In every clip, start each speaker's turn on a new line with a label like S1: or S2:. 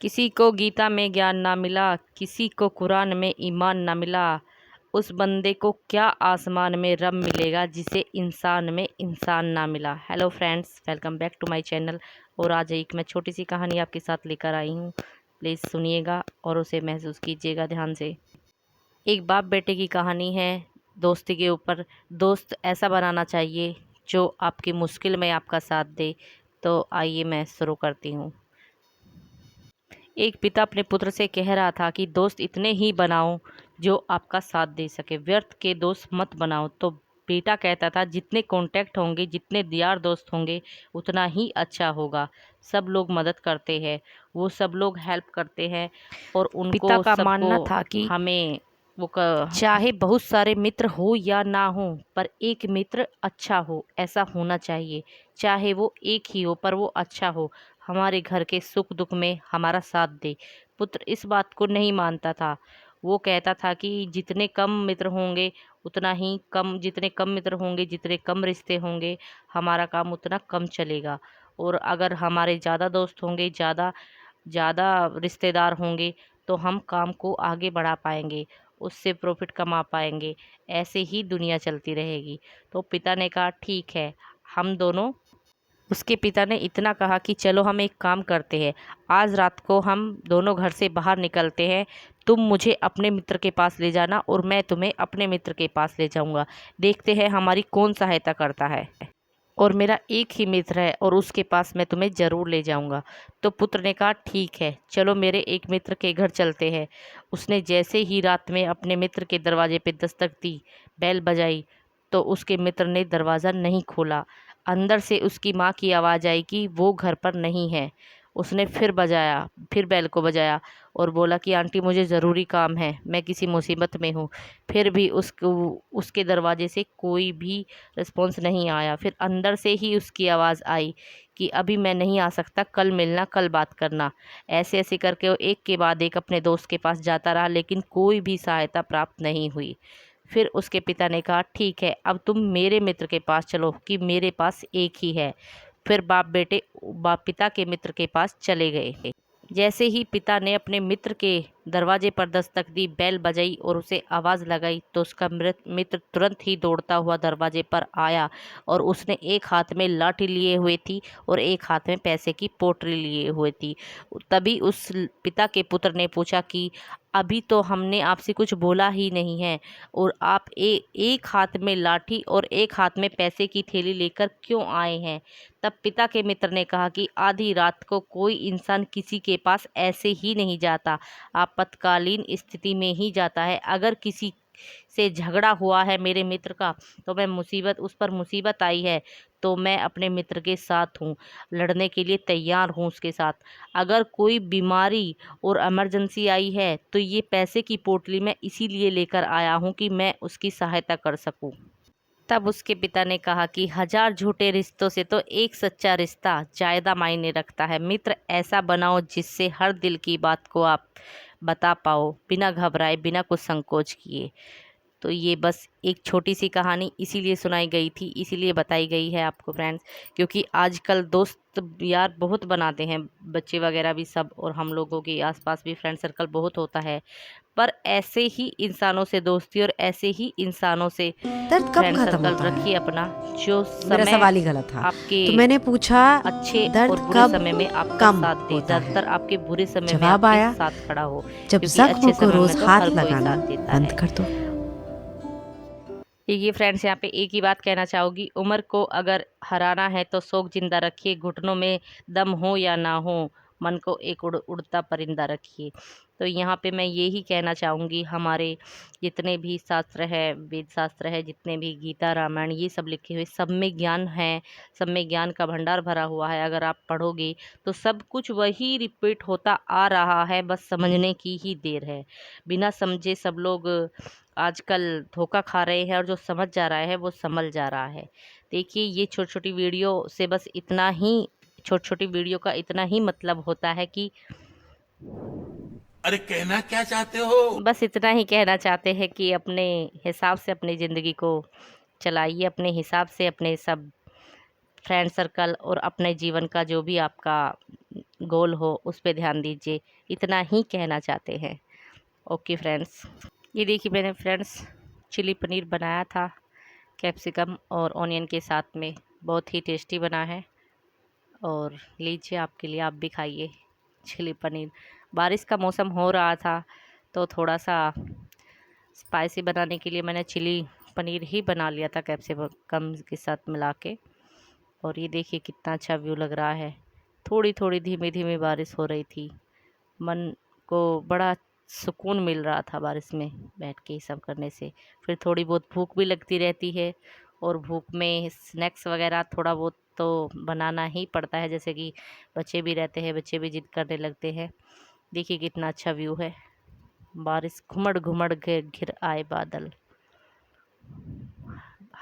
S1: किसी को गीता में ज्ञान ना मिला, किसी को कुरान में ईमान ना मिला, उस बंदे को क्या आसमान में रब मिलेगा जिसे इंसान में इंसान ना मिला। Hello friends, welcome back to my channel. और आज एक मैं छोटी सी कहानी आपके साथ लेकर आई हूँ। प्लीज़ सुनिएगा और उसे महसूस कीजिएगा ध्यान से। एक बाप बेटे की कहानी है दोस्ती के ऊपर। दोस्त ऐसा बनाना चाहिए जो आपकी मुश्किल में आपका साथ दे। तो आइए मैं शुरू करती हूँ। एक पिता अपने पुत्र से कह रहा था कि दोस्त इतने ही बनाओ जो आपका साथ दे सके, व्यर्थ के दोस्त मत बनाओ। तो बेटा कहता था जितने कॉन्टैक्ट होंगे, जितने यार दोस्त होंगे, उतना ही अच्छा होगा। सब लोग मदद करते हैं, वो सब लोग हेल्प करते हैं और उनको
S2: पिता का
S1: सबको
S2: मानना था कि
S1: हमें चाहे बहुत सारे मित्र हो या ना हो, पर एक मित्र अच्छा हो, ऐसा होना चाहिए। चाहे वो एक ही हो पर वो अच्छा हो, हमारे घर के सुख दुख में हमारा साथ दे। पुत्र इस बात को नहीं मानता था। वो कहता था कि जितने कम मित्र होंगे उतना ही कम, जितने कम मित्र होंगे, जितने कम रिश्ते होंगे, हमारा काम उतना कम चलेगा। और अगर हमारे ज़्यादा दोस्त होंगे, ज़्यादा ज़्यादा रिश्तेदार होंगे, तो हम काम को आगे बढ़ा पाएंगे, उससे प्रॉफिट कमा पाएंगे। ऐसे ही दुनिया चलती रहेगी। तो पिता ने कहा ठीक है, हम दोनों उसके पिता ने इतना कहा कि चलो हम एक काम करते हैं, आज रात को हम दोनों घर से बाहर निकलते हैं। तुम मुझे अपने मित्र के पास ले जाना और मैं तुम्हें अपने मित्र के पास ले जाऊंगा। देखते हैं हमारी कौन सहायता करता है। और मेरा एक ही मित्र है और उसके पास मैं तुम्हें ज़रूर ले जाऊंगा। तो पुत्र ने कहा ठीक है, चलो मेरे एक मित्र के घर चलते हैं। उसने जैसे ही रात में अपने मित्र के दरवाजे पे दस्तक दी, बेल बजाई, तो उसके मित्र ने दरवाज़ा नहीं खोला। अंदर से उसकी माँ की आवाज़ आई कि वो घर पर नहीं है। उसने फिर बजाया, फिर बेल को बजाया और बोला कि आंटी मुझे ज़रूरी काम है, मैं किसी मुसीबत में हूँ। फिर भी उसके दरवाजे से कोई भी रिस्पॉन्स नहीं आया। फिर अंदर से ही उसकी आवाज़ आई कि अभी मैं नहीं आ सकता, कल मिलना, कल बात करना। ऐसे ऐसे करके वो एक के बाद एक अपने दोस्त के पास जाता रहा, लेकिन कोई भी सहायता प्राप्त नहीं हुई। फिर उसके पिता ने कहा ठीक है, अब तुम मेरे मित्र के पास चलो कि मेरे पास एक ही है। फिर बाप पिता के मित्र के पास चले गए। जैसे ही पिता ने अपने मित्र के दरवाजे पर दस्तक दी, बेल बजाई और उसे आवाज़ लगाई, तो उसका मित्र तुरंत ही दौड़ता हुआ दरवाजे पर आया। और उसने एक हाथ में लाठी लिए हुए थी और एक हाथ में पैसे की पोटली लिए हुए थी। तभी उस पिता के पुत्र ने पूछा कि अभी तो हमने आपसे कुछ बोला ही नहीं है, और आप एक हाथ में लाठी और एक हाथ में पैसे की थैली लेकर क्यों आए हैं। तब पिता के मित्र ने कहा कि आधी रात को कोई इंसान किसी के पास ऐसे ही नहीं जाता, आपातकालीन स्थिति में ही जाता है। अगर किसी से झगड़ा हुआ है मेरे मित्र का, तो मैं उस पर मुसीबत आई है, तो मैं अपने मित्र के साथ हूँ, लड़ने के लिए तैयार हूँ उसके साथ। अगर कोई बीमारी और इमरजेंसी आई है, तो ये पैसे की पोटली मैं इसीलिए लेकर आया हूँ कि मैं उसकी सहायता कर सकूँ। तब उसके पिता ने कहा कि हजार झूठे रिश्तों से तो एक सच्चा रिश्ता ज़्यादा मायने रखता है। मित्र ऐसा बनाओ जिससे हर दिल की बात को आप बता पाओ, बिना घबराए, बिना कुछ संकोच किए। तो ये बस एक छोटी सी कहानी इसीलिए सुनाई गई थी, इसीलिए बताई गई है आपको फ्रेंड्स, क्योंकि आजकल दोस्त यार बहुत बनाते हैं, बच्चे वगैरह भी सब, और हम लोगों के आसपास भी फ्रेंड सर्कल बहुत होता है। पर ऐसे ही इंसानों से दोस्ती और ऐसे ही इंसानों से
S2: दर्द कब
S1: फ्रेंड
S2: खत्म
S1: सर्कल
S2: होता
S1: रखिए
S2: है?
S1: अपना, जो
S2: मेरा
S1: समय
S2: सवाल ही गलत था।
S1: आपके
S2: तो मैंने पूछा
S1: अच्छे और
S2: दर्द
S1: बुरे
S2: कब
S1: समय में आपका
S2: कम
S1: साथ दे,
S2: होता है?
S1: ज़्यादातर आपके बुरे समय में
S2: जवाब
S1: आपके
S2: आया,
S1: साथ खड़ा हो,
S2: जब
S1: क्योंकि
S2: जख्म
S1: अच्छे
S2: को
S1: समय
S2: रोज
S1: में तो हर
S2: हाथ
S1: कोई
S2: लगाना
S1: साथ देता
S2: बंद
S1: है।
S2: कर दो।
S1: ये फ्रेंड्स, यहाँ पे एक ही बात कहना चाहूँगी, उम्र को अगर हराना है तो शौक जिंदा रखिए, घुटनों में दम हो या ना हो, मन को एक उड़ता परिंदा रखिए। तो यहाँ पे मैं यही कहना चाहूँगी, हमारे जितने भी शास्त्र है, वेद शास्त्र है, जितने भी गीता रामायण ये सब लिखे हुए, सब में ज्ञान है, सब में ज्ञान का भंडार भरा हुआ है। अगर आप पढ़ोगे तो सब कुछ वही रिपीट होता आ रहा है, बस समझने की ही देर है। बिना समझे सब लोग आजकल धोखा खा रहे हैं, और जो समझ जा रहा है वो संभल जा रहा है। देखिए, ये छोटी छोटी वीडियो से बस इतना ही, छोटी छोटी वीडियो का इतना ही मतलब होता है कि
S3: अरे कहना क्या चाहते हो?
S1: बस इतना ही कहना चाहते हैं कि अपने हिसाब से अपनी ज़िंदगी को चलाइए, अपने हिसाब से अपने सब फ्रेंड सर्कल और अपने जीवन का जो भी आपका गोल हो उस पे ध्यान दीजिए। इतना ही कहना चाहते हैं। ओके फ्रेंड्स, ये देखिए मैंने फ्रेंड्स चिली पनीर बनाया था कैप्सिकम और ऑनियन के साथ में। बहुत ही टेस्टी बना है। और लीजिए आपके लिए, आप भी खाइए चिली पनीर। बारिश का मौसम हो रहा था तो थोड़ा सा स्पाइसी बनाने के लिए मैंने चिली पनीर ही बना लिया था कैप्सिकम के साथ मिला के। और ये देखिए कितना अच्छा व्यू लग रहा है। थोड़ी थोड़ी धीमी धीमी बारिश हो रही थी। मन को बड़ा सुकून मिल रहा था बारिश में बैठ के ये सब करने से। फिर थोड़ी बहुत भूख भी लगती रहती है और भूख में स्नैक्स वगैरह थोड़ा बहुत तो बनाना ही पड़ता है। जैसे कि बच्चे भी रहते हैं, बच्चे भी जिद करने लगते हैं। देखिए कितना अच्छा व्यू है। बारिश घुमड़ घुमड़ के घिर आए बादल।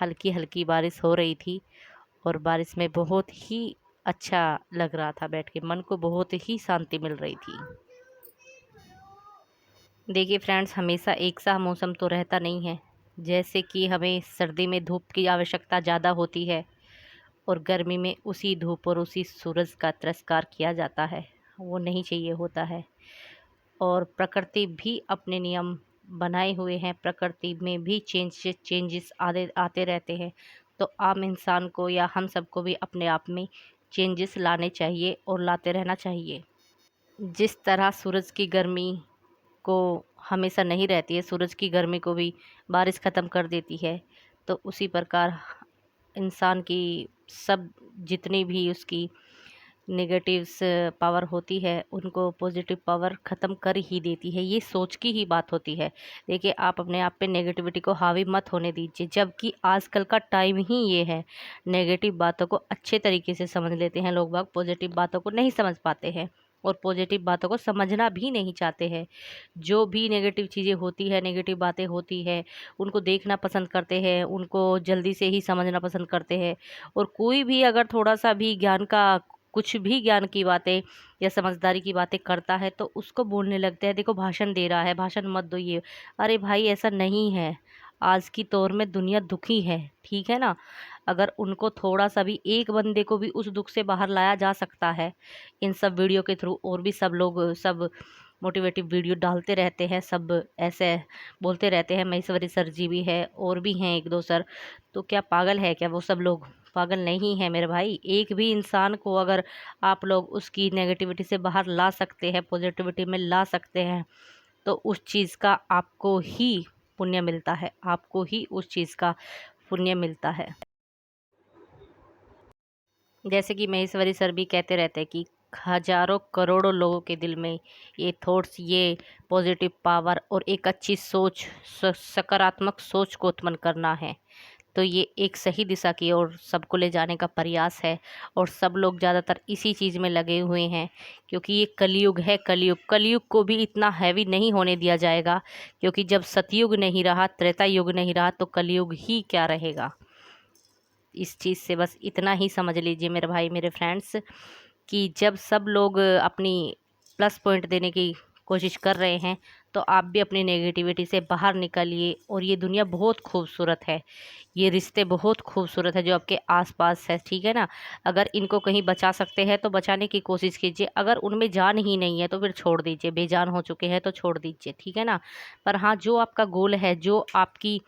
S1: हल्की हल्की बारिश हो रही थी और बारिश में बहुत ही अच्छा लग रहा था बैठ के। मन को बहुत ही शांति मिल रही थी। देखिए फ्रेंड्स, हमेशा एक सा मौसम तो रहता नहीं है। जैसे कि हमें सर्दी में धूप की आवश्यकता ज़्यादा होती है और गर्मी में उसी धूप और उसी सूरज का तिरस्कार किया जाता है, वो नहीं चाहिए होता है। और प्रकृति भी अपने नियम बनाए हुए हैं, प्रकृति में भी चेंजेस आते आते रहते हैं। तो आम इंसान को या हम सबको भी अपने आप में चेंजेस लाने चाहिए और लाते रहना चाहिए। जिस तरह सूरज की गर्मी को हमेशा नहीं रहती है, सूरज की गर्मी को भी बारिश ख़त्म कर देती है, तो उसी प्रकार इंसान की सब जितनी भी उसकी नेगेटिव्स पावर होती है उनको पॉजिटिव पावर ख़त्म कर ही देती है। ये सोच की ही बात होती है। देखिए, आप अपने आप पे नेगेटिविटी को हावी मत होने दीजिए, जबकि आजकल का टाइम ही ये है। नेगेटिव बातों को अच्छे तरीके से समझ लेते हैं लोग बाग, पॉजिटिव बातों को नहीं समझ पाते हैं और पॉजिटिव बातों को समझना भी नहीं चाहते हैं। जो भी नेगेटिव चीज़ें होती है, नेगेटिव बातें होती है, उनको देखना पसंद करते हैं, उनको जल्दी से ही समझना पसंद करते हैं। और कोई भी अगर थोड़ा सा भी ज्ञान का, कुछ भी ज्ञान की बातें या समझदारी की बातें करता है तो उसको बोलने लगते हैं, देखो भाषण दे रहा है, भाषण मत दो ये। अरे भाई, ऐसा नहीं है। आज की दौर में दुनिया दुखी है, ठीक है ना। अगर उनको थोड़ा सा भी, एक बंदे को भी उस दुख से बाहर लाया जा सकता है इन सब वीडियो के थ्रू। और भी सब लोग सब मोटिवेटिव वीडियो डालते रहते हैं, सब ऐसे बोलते रहते हैं। महेश्वरी सर जी भी है और भी हैं एक दो सर। तो क्या पागल है क्या वो सब लोग? पागल नहीं है मेरे भाई। एक भी इंसान को अगर आप लोग उसकी नेगेटिविटी से बाहर ला सकते हैं, पॉजिटिविटी में ला सकते हैं, तो उस चीज़ का आपको ही पुण्य मिलता है, आपको ही उस चीज़ का पुण्य मिलता है। जैसे कि महेश्वरी सर भी कहते रहते हैं कि हजारों करोड़ों लोगों के दिल में ये थॉट्स, ये पॉजिटिव पावर और एक अच्छी सोच, सकारात्मक सोच को उत्पन्न करना है। तो ये एक सही दिशा की ओर सबको ले जाने का प्रयास है और सब लोग ज़्यादातर इसी चीज़ में लगे हुए हैं। क्योंकि ये कलयुग है, कलयुग। कलयुग को भी इतना हैवी नहीं होने दिया जाएगा, क्योंकि जब सतयुग नहीं रहा, त्रेता युग नहीं रहा, तो कलयुग ही क्या रहेगा। इस चीज़ से बस इतना ही समझ लीजिए मेरे भाई, मेरे फ्रेंड्स, कि जब सब लोग अपनी प्लस पॉइंट देने की कोशिश कर रहे हैं, तो आप भी अपनी नेगेटिविटी से बाहर निकलिए। और ये दुनिया बहुत खूबसूरत है, ये रिश्ते बहुत खूबसूरत है जो आपके आसपास है, ठीक है ना। अगर इनको कहीं बचा सकते हैं तो बचाने की कोशिश कीजिए। अगर उनमें जान ही नहीं है तो फिर छोड़ दीजिए, बेजान हो चुके हैं तो छोड़ दीजिए, ठीक है ना। पर हाँ, जो आपका गोल है, जो आपकी,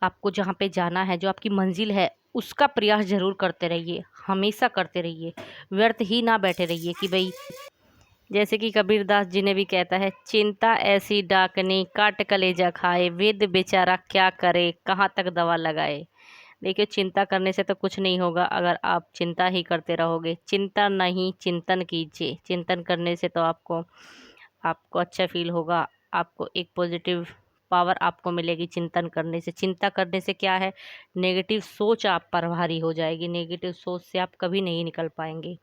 S1: आपको जहाँ पे जाना है, जो आपकी मंजिल है, उसका प्रयास ज़रूर करते रहिए, हमेशा करते रहिए। व्यर्थ ही ना बैठे रहिए कि भाई, जैसे कि कबीरदास जी ने भी कहता है, चिंता ऐसी डाकनी काट कलेजा खाए, वेद बेचारा क्या करे कहाँ तक दवा लगाए। देखिए, चिंता करने से तो कुछ नहीं होगा अगर आप चिंता ही करते रहोगे। चिंता नहीं, चिंतन कीजिए। चिंतन करने से तो आपको आपको अच्छा फील होगा, आपको एक पॉजिटिव पावर आपको मिलेगी चिंतन करने से। चिंता करने से क्या है, नेगेटिव सोच आप पर भारी हो जाएगी, नेगेटिव सोच से आप कभी नहीं निकल पाएंगे।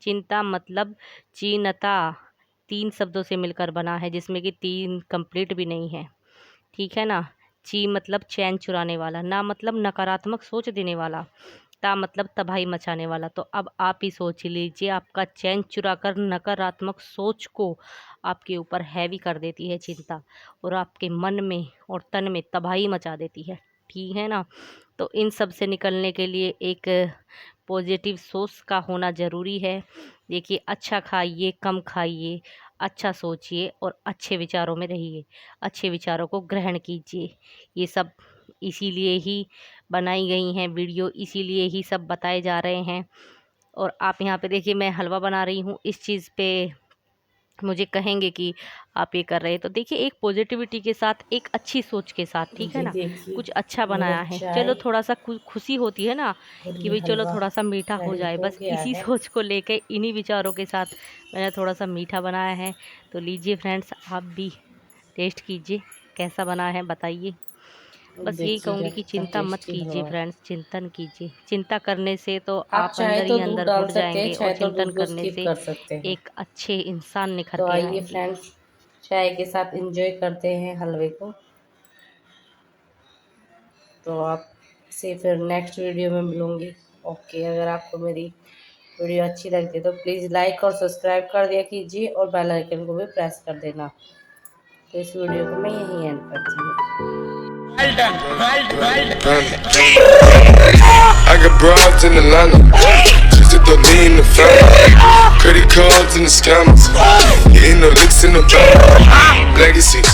S1: चिंता मतलब चीनता, तीन शब्दों से मिलकर बना है, जिसमें कि तीन कंप्लीट भी नहीं है, ठीक है ना। ची मतलब चैन चुराने वाला, ना मतलब नकारात्मक सोच देने वाला, ता मतलब तबाही मचाने वाला। तो अब आप ही सोच लीजिए, आपका चैन चुराकर नकारात्मक सोच को आपके ऊपर हैवी कर देती है चिंता, और आपके मन में और तन में तबाही मचा देती है, ठीक है ना। तो इन सब से निकलने के लिए एक पॉजिटिव सोच का होना ज़रूरी है। देखिए, अच्छा खाइए, कम खाइए, अच्छा सोचिए और अच्छे विचारों में रहिए, अच्छे विचारों को ग्रहण कीजिए। ये सब इसीलिए ही बनाई गई हैं वीडियो, इसीलिए ही सब बताए जा रहे हैं। और आप यहाँ पे देखिए, मैं हलवा बना रही हूँ, इस चीज़ पे मुझे कहेंगे कि आप ये कर रहे हैं, तो देखिए एक पॉजिटिविटी के साथ, एक अच्छी सोच के साथ, ठीक है
S2: ये
S1: ना,
S2: देखिए,
S1: कुछ अच्छा
S2: मेरा
S1: बनाया है। चलो,
S2: चाय
S1: थोड़ा सा खुशी होती है ना
S2: और
S1: कि
S2: ये
S1: भाई चलो
S2: हलवा
S1: थोड़ा सा मीठा हो
S2: रेडी
S1: जाए,
S2: हो
S1: बस
S2: गया
S1: इसी
S2: है।
S1: सोच को लेके, इन्हीं विचारों के साथ मैंने थोड़ा सा मीठा बनाया है। तो लीजिए फ्रेंड्स, आप भी टेस्ट कीजिए, कैसा बना है बताइए। बस यही कहूँगी
S2: देखिएगा
S1: कि
S2: कितना
S1: चिंता मत
S2: टेस्टी
S1: कीजिए
S2: हलवा है।
S1: फ्रेंड्स, चिंतन कीजिए। चिंता करने से तो
S2: आप
S1: आप
S2: चाहे
S1: अंदर
S2: तो
S1: ही
S2: दूध
S1: अंदर
S2: डाल
S1: घुट
S2: सकते हैं,
S1: जाएंगे और
S2: चाहे तो
S1: चिंतन
S2: दूध को
S1: करने
S2: स्किप
S1: से
S2: कर सकते हैं।
S1: एक अच्छे इंसान निखर
S2: तो
S1: के
S2: आइए
S1: आएंगे।
S2: फ्रेंड्स, चाय के साथ एंजॉय करते हैं हलवे को। तो आपसे फिर नेक्स्ट वीडियो में मिलूंगी। ओके, अगर आपको मेरी वीडियो अच्छी लगती है तो प्लीज़ लाइक और सब्सक्राइब कर दिया कीजिए और बेल आइकन को भी प्रेस कर देना। तो इस वीडियो को मैं यहीं एंड करती हूँ।
S4: I got broads in Atlanta, just to throw me in the family. Credit cards and the scammers, hitting no licks in the back. Legacies.